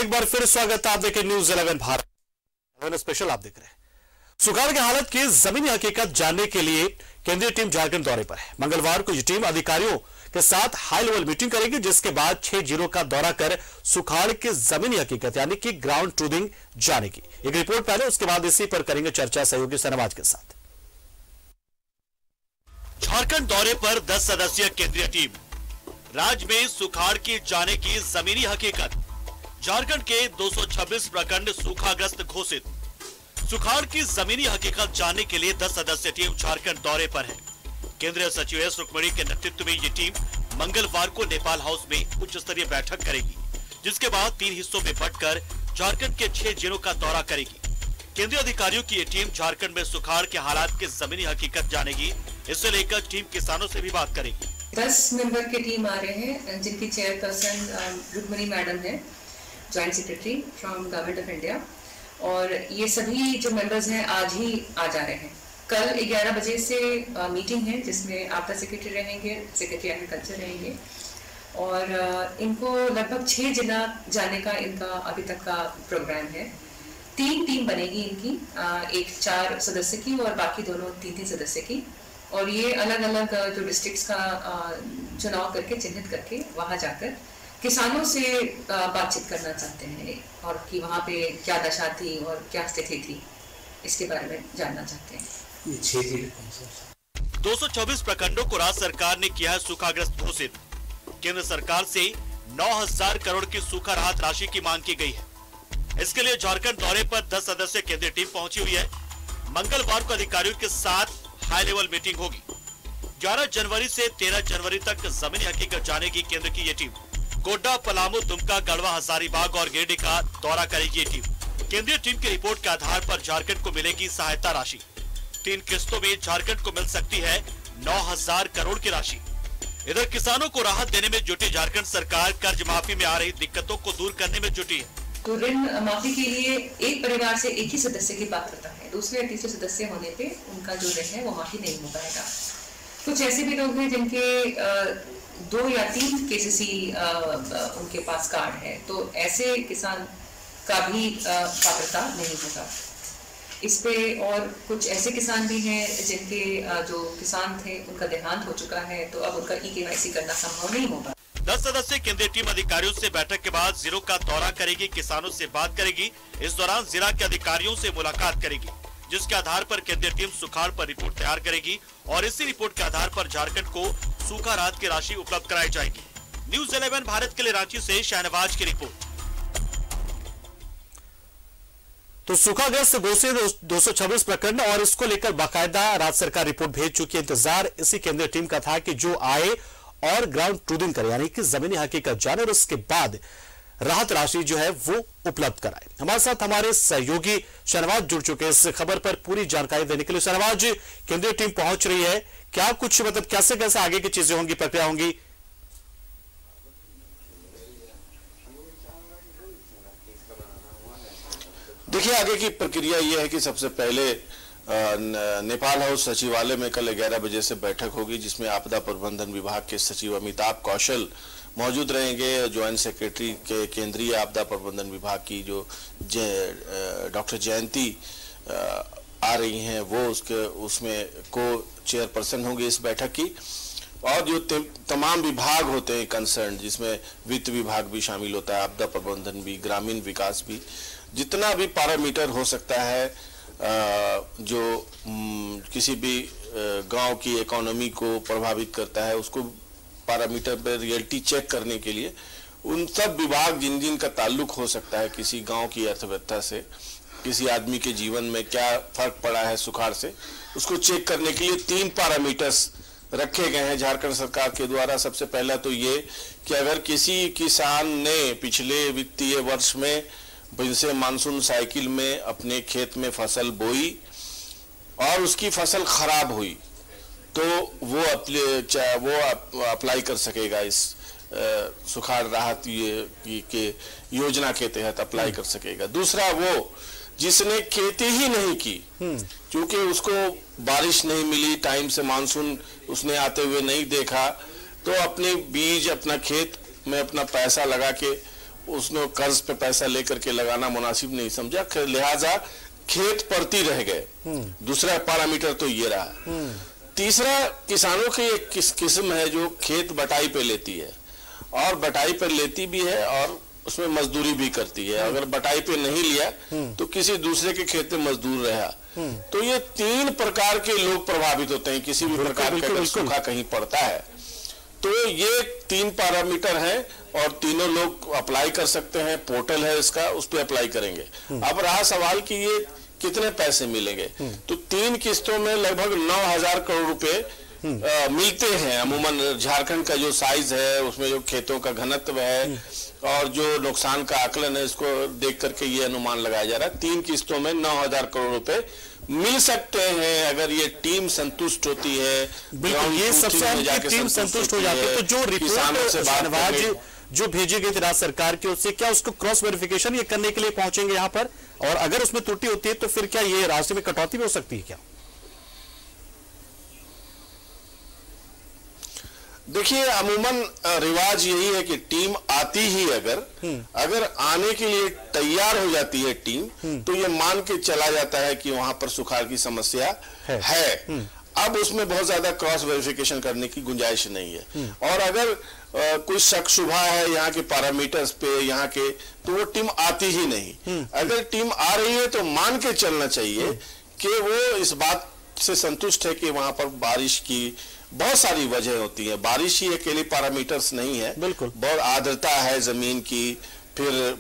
एक बार फिर स्वागत है। आप देखें न्यूज 11 भारत 11 स्पेशल। आप देख रहे हैं सुखाड़ की हालत की जमीनी हकीकत जानने के लिए केंद्रीय टीम झारखंड दौरे पर है। मंगलवार को ये टीम अधिकारियों के साथ हाई लेवल मीटिंग करेगी, जिसके बाद 6 जिलों का दौरा कर सुखाड़ की जमीनी हकीकत यानी कि ग्राउंड ट्रूथिंग जानेगी। एक रिपोर्ट पहले, उसके बाद इसी पर करेंगे चर्चा सहयोगी शहनवाज के साथ। झारखंड दौरे पर 10 सदस्यीय केंद्रीय टीम। राज्य में सुखाड़ की जाने की जमीनी हकीकत। झारखंड के 226 प्रखंड सूखाग्रस्त घोषित। सुखाड़ की जमीनी हकीकत जानने के लिए 10 सदस्यीय टीम झारखंड दौरे पर है। केंद्रीय सचिव एस रुक्मणी के नेतृत्व में ये टीम मंगलवार को नेपाल हाउस में उच्च स्तरीय बैठक करेगी, जिसके बाद 3 हिस्सों में बंटकर झारखंड के 6 जिलों का दौरा करेगी। केंद्रीय अधिकारियों की ये टीम झारखंड में सुखाड़ के हालात की जमीनी हकीकत जानेगी। इससे लेकर टीम किसानों से भी बात करेगी। 10 मेंबर की टीम आ रहे हैं, जिनकी चेयरपर्सन रुक्मणी मैडम है, joint secretary from government of India. और ये सभी जो मेंबर्स हैं आज ही आ जा रहे हैं। कल 11 बजे से मीटिंग है, जिसमें आपदा सेक्रेटरी रहेंगे, सेक्रेटरी एग्रीकल्चर रहेंगे, और इनको लगभग 6 जिला जाने का इनका अभी तक का प्रोग्राम है। 3 टीम बनेगी इनकी, एक 4 सदस्य की और बाकी दोनों 3-3 सदस्य की। और ये अलग अलग जो डिस्ट्रिक्ट्स का चुनाव करके चिन्हित करके वहां जाकर किसानों से बातचीत करना चाहते हैं, और कि वहां पे क्या दशा थी और क्या स्थिति थी, इसके बारे में जानना चाहते हैं। 224 प्रखंडों को राज्य सरकार ने किया है सूखाग्रस्त घोषित। केंद्र सरकार से 9,000 करोड़ की सूखा राहत राशि की मांग की गई है। इसके लिए झारखंड दौरे पर 10 सदस्यीय केंद्रीय टीम पहुंची हुई है। मंगलवार को अधिकारियों के साथ हाई लेवल मीटिंग होगी। 11 जनवरी से 13 जनवरी तक जमीनी हकीकत जानेगी केंद्र की ये टीम। गोड्डा, पलामू, दुमका, गढ़वा, हजारीबाग और गिरिडीह का दौरा करेगी ये टीम। केंद्रीय टीम की रिपोर्ट के आधार पर झारखंड को मिलेगी सहायता राशि। 3 किस्तों में झारखंड को मिल सकती है 9,000 करोड़ की राशि। इधर किसानों को राहत देने में जुटी झारखंड सरकार कर्ज माफी में आ रही दिक्कतों को दूर करने में जुटी है। तो ऋण माफी के लिए एक परिवार से एक ही सदस्य की पात्रता है। दूसरे या तीसरे सदस्य होने पे उनका जो ऋण है वो माफी नहीं हो पाएगा। कुछ ऐसे भी लोग हैं जिनके 2 या 3 केसीसी उनके पास कार्ड है, तो ऐसे किसान का भी पात्रता नहीं होगा इस पे। और कुछ ऐसे किसान भी हैं जिनके जो किसान थे उनका देहांत हो चुका है, तो अब उनका EKYC करना संभव नहीं होगा। 10 सदस्यीय केंद्रीय टीम अधिकारियों से बैठक के बाद जिलों का दौरा करेगी, किसानों से बात करेगी। इस दौरान जिला के अधिकारियों से मुलाकात करेगी, जिसके आधार पर केंद्रीय टीम सुखाड़ पर रिपोर्ट तैयार करेगी और इसी रिपोर्ट के आधार पर झारखंड को सूखा राहत की राशि उपलब्ध कराई जाएगी। न्यूज 11 भारत के लिए रांची से शहनवाज की रिपोर्ट। तो सूखाग्रस्त घोषित 226 प्रखंड और इसको लेकर बाकायदा राज्य सरकार रिपोर्ट भेज चुकी है। इंतजार इसी केंद्रीय टीम का था कि जो आए और ग्राउंड ट्रूथिंग करे, यानी कि जमीनी हकीकत जाने और उसके बाद राहत राशि जो है वो उपलब्ध कराए। हमारे साथ हमारे सहयोगी शहनवाज जुड़ चुके हैं इस खबर पर पूरी जानकारी देने के लिए। शहनवाज, केंद्रीय टीम पहुंच रही है, क्या कुछ मतलब कैसे कैसे आगे की चीजें होंगी, प्रक्रिया होंगी? देखिए, आगे की प्रक्रिया यह है कि सबसे पहले नेपाल हाउस सचिवालय में कल 11 बजे से बैठक होगी, जिसमें आपदा प्रबंधन विभाग के सचिव अमिताभ कौशल मौजूद रहेंगे। ज्वाइंट सेक्रेटरी के केंद्रीय आपदा प्रबंधन विभाग की जो डॉक्टर जयंती आ रही हैं, वो उसमें को चेयरपर्सन होंगे इस बैठक की। और जो तमाम विभाग होते हैं कंसर्न, जिसमें वित्त विभाग भी शामिल होता है, आपदा प्रबंधन भी, ग्रामीण विकास भी, जितना भी पैरामीटर हो सकता है जो किसी भी गांव की इकोनॉमी को प्रभावित करता है, उसको पैरामीटर पर रियलिटी चेक करने के लिए उन सब विभाग जिन का ताल्लुक हो सकता है किसी गांव की अर्थव्यवस्था से, किसी आदमी के जीवन में क्या फर्क पड़ा है सुखाड़ से, उसको चेक करने के लिए 3 पैरामीटर्स रखे गए हैं झारखंड सरकार के द्वारा। सबसे पहला तो ये कि अगर किसी किसान ने पिछले वित्तीय वर्ष में वैसे मानसून साइकिल में अपने खेत में फसल बोई और उसकी फसल खराब हुई, तो वो अप्लाई कर सकेगा इस सुखाड़ राहत के योजना के तहत अप्लाई कर सकेगा। दूसरा, वो जिसने खेती ही नहीं की, क्योंकि उसको बारिश नहीं मिली टाइम से, मानसून उसने आते हुए नहीं देखा, तो अपने बीज, अपना खेत में अपना पैसा लगा के उसने कर्ज पे पैसा लेकर के लगाना मुनासिब नहीं समझा, लिहाजा खेत परती रह गए। दूसरा पैरामीटर तो ये रहा। तीसरा, किसानों की एक किस्म है जो खेत बटाई पे लेती है, और बटाई पर लेती भी है और उसमें मजदूरी भी करती है। अगर बटाई पे नहीं लिया तो किसी दूसरे के खेत में मजदूर रहा। तो ये 3 प्रकार के लोग प्रभावित होते हैं किसी भी प्रकार का अगर सूखा कहीं पड़ता है। तो ये 3 पैरामीटर हैं और तीनों लोग अप्लाई कर सकते हैं। पोर्टल है इसका, उस पर अप्लाई करेंगे। अब रहा सवाल कि ये कितने पैसे मिलेंगे, तो 3 किस्तों में लगभग 9,000 करोड़ रुपए मिलते हैं। अमूमन झारखंड का जो साइज है, उसमें जो खेतों का घनत्व है और जो नुकसान का आकलन है, इसको देख करके ये अनुमान लगाया जा रहा है 3 किस्तों में 9,000 करोड़ रुपए मिल सकते हैं, अगर ये टीम संतुष्ट होती है। बिल्कुल, ये सबसे अहम टीम संतुष्ट हो जाती है। तो जो रिपोर्ट जो भेजी गई थी राज्य सरकार की, उससे क्या उसको क्रॉस वेरिफिकेशन ये करने के लिए पहुंचेंगे यहाँ पर, और अगर उसमें त्रुटि होती है तो फिर क्या ये राशि में कटौती भी हो सकती है क्या? देखिए, अमूमन रिवाज यही है कि टीम आती ही अगर आने के लिए तैयार हो जाती है टीम, तो ये मान के चला जाता है कि वहां पर सुखाड़ की समस्या है। अब उसमें बहुत ज्यादा क्रॉस वेरिफिकेशन करने की गुंजाइश नहीं है। और अगर कोई शक शुबा है यहाँ के पैरामीटर्स पे, यहाँ के, तो वो टीम आती ही नहीं। अगर टीम आ रही है तो मान के चलना चाहिए कि वो इस बात से संतुष्ट है कि वहां पर बारिश की बहुत सारी वजह होती है। बारिश ही अकेले पैरामीटर्स नहीं है, बिल्कुल, बहुत आर्द्रता है जमीन की, फिर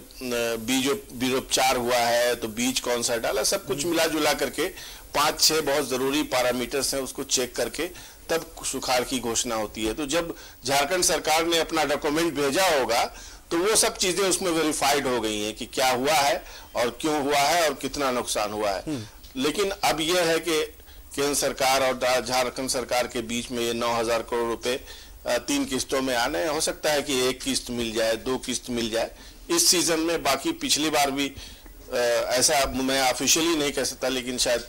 बीजोपचार हुआ है तो बीज कौन सा डाला, सब कुछ मिला जुला करके 5-6 बहुत जरूरी पैरामीटर्स हैं, उसको चेक करके तब सुखाड़ की घोषणा होती है। तो जब झारखंड सरकार ने अपना डॉक्यूमेंट भेजा होगा तो वो सब चीजें उसमें वेरीफाइड हो गई हैं कि क्या हुआ है और क्यों हुआ है और कितना नुकसान हुआ है। लेकिन अब यह है कि केंद्र सरकार और झारखंड सरकार के बीच में ये 9,000 करोड़ रुपए 3 किस्तों में आने, हो सकता है कि 1 किस्त मिल जाए, 2 किस्त मिल जाए इस सीजन में। बाकी पिछली बार भी ऐसा मैं ऑफिशियली नहीं कह सकता, लेकिन शायद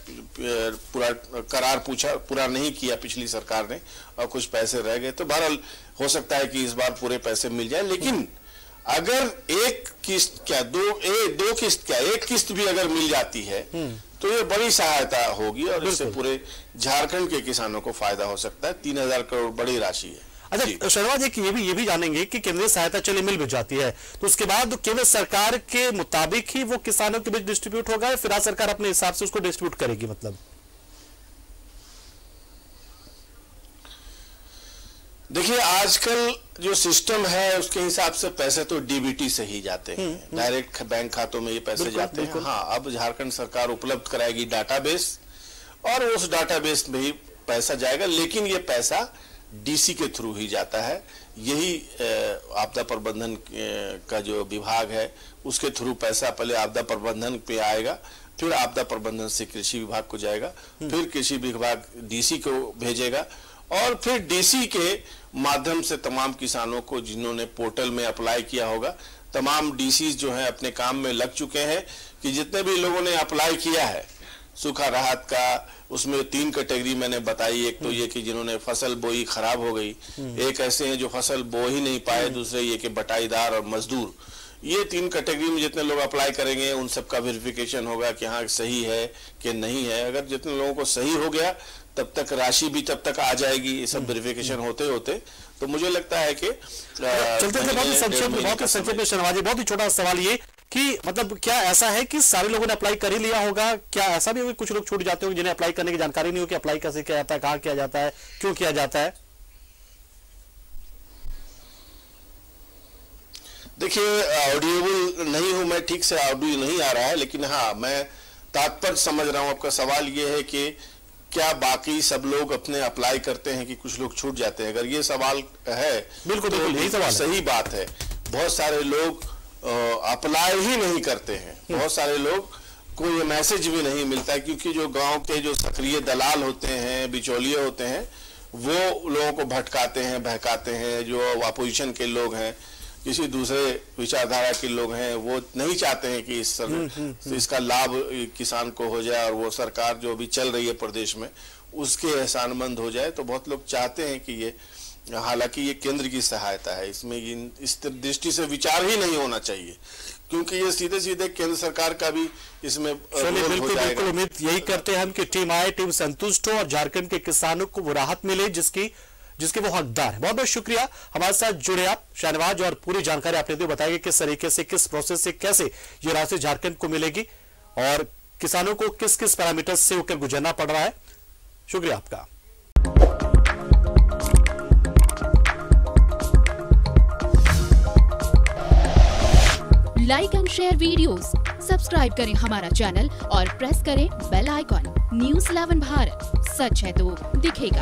पूरा करार पूरा नहीं किया पिछली सरकार ने और कुछ पैसे रह गए, तो बहरहाल हो सकता है कि इस बार पूरे पैसे मिल जाए। लेकिन अगर 1 किस्त क्या 2 किस्त क्या 1 किस्त भी अगर मिल जाती है तो ये बड़ी सहायता होगी और इससे पूरे झारखंड के किसानों को फायदा हो सकता है। 3,000 करोड़ बड़ी राशि है। अच्छा शर्मा जी, ये भी जानेंगे कि केंद्रीय सहायता चले मिल भी जाती है तो उसके बाद केंद्र सरकार के मुताबिक ही वो किसानों के बीच डिस्ट्रीब्यूट होगा या फिर राज्य सरकार अपने हिसाब से उसको डिस्ट्रीब्यूट करेगी? मतलब देखिए, आजकल जो सिस्टम है उसके हिसाब से पैसे तो डीबीटी से ही जाते हैं, डायरेक्ट बैंक खातों में ये पैसे जाते हैं। हाँ, अब झारखंड सरकार उपलब्ध कराएगी डाटाबेस और उस डाटाबेस में ही पैसा जाएगा, लेकिन ये पैसा डीसी के थ्रू ही जाता है। यही आपदा प्रबंधन का जो विभाग है उसके थ्रू पैसा पहले आपदा प्रबंधन पे आएगा, फिर आपदा प्रबंधन से कृषि विभाग को जाएगा, फिर कृषि विभाग डीसी को भेजेगा और फिर डीसी के माध्यम से तमाम किसानों को जिन्होंने पोर्टल में अप्लाई किया होगा, तमाम डीसी जो हैं अपने काम में लग चुके हैं कि जितने भी लोगों ने अप्लाई किया है सूखा राहत का, उसमें 3 कैटेगरी मैंने बताई। एक तो ये कि जिन्होंने फसल बोई खराब हो गई, एक ऐसे हैं जो फसल बो ही नहीं पाए, दूसरे ये कि बटाईदार और मजदूर। ये 3 कैटेगरी में जितने लोग अप्लाई करेंगे उन सबका वेरिफिकेशन होगा कि हाँ सही है कि नहीं है। अगर जितने लोगों को सही हो गया तब तक राशि भी तब तक आ जाएगी, ये सब वेरिफिकेशन होते होते। तो मुझे लगता है कि चलते बहुत ही संक्षेप में शर्मा जी, बहुत ही छोटा सवाल ये कि मतलब क्या ऐसा है कि सारे लोगों ने अप्लाई कर ही लिया होगा? क्या ऐसा भी होगा कुछ लोग छूट जाते होंगे जिन्हें अप्लाई करने की जानकारी नहीं हो कि अप्लाई कैसे किया जाता है, कहाँ किया जाता है, क्यों किया जाता है? देखिए, ऑडियोबल नहीं हूं मैं, ठीक से ऑडियो नहीं आ रहा है, लेकिन हाँ मैं तात्पर्य समझ रहा हूं आपका। सवाल ये है कि क्या बाकी सब लोग अपने अप्लाई करते हैं कि कुछ लोग छूट जाते हैं? अगर ये सवाल है, बिल्कुल तो यही सवाल सही बात है। बहुत सारे लोग अप्लाई ही नहीं करते हैं, बहुत सारे लोग को ये मैसेज भी नहीं मिलता है, क्योंकि जो गांव के जो सक्रिय दलाल होते हैं, बिचौलिए होते हैं, वो लोगों को भटकाते हैं, बहकाते हैं। जो अपोजिशन के लोग हैं, किसी दूसरे विचारधारा के लोग हैं, वो नहीं चाहते हैं कि इसका लाभ किसान को हो जाए और वो सरकार जो भी चल रही है प्रदेश में उसके एहसानमंद हो जाए। तो बहुत लोग चाहते हैं कि ये हालांकि ये केंद्र की सहायता है, इसमें इस दृष्टि से विचार ही नहीं होना चाहिए, क्योंकि ये सीधे सीधे केंद्र सरकार का भी इसमें बिल्कुल उम्मीद यही करते हैं हम कि टीम आए, टीम संतुष्ट हो और झारखंड के किसानों को वो राहत मिले जिसके वो हकदार है। बहुत बहुत शुक्रिया हमारे साथ जुड़े आप शाहनवाज, और पूरी जानकारी आपने दी, बताइए किस तरीके से, किस प्रोसेस से, कैसे ये राशि झारखंड को मिलेगी और किसानों को किस किस पैरामीटर से होकर गुजरना पड़ रहा है। शुक्रिया आपका। Like and share videos, subscribe करें हमारा चैनल और प्रेस करें बेल आइकॉन। News 11 भारत, सच है तो दिखेगा।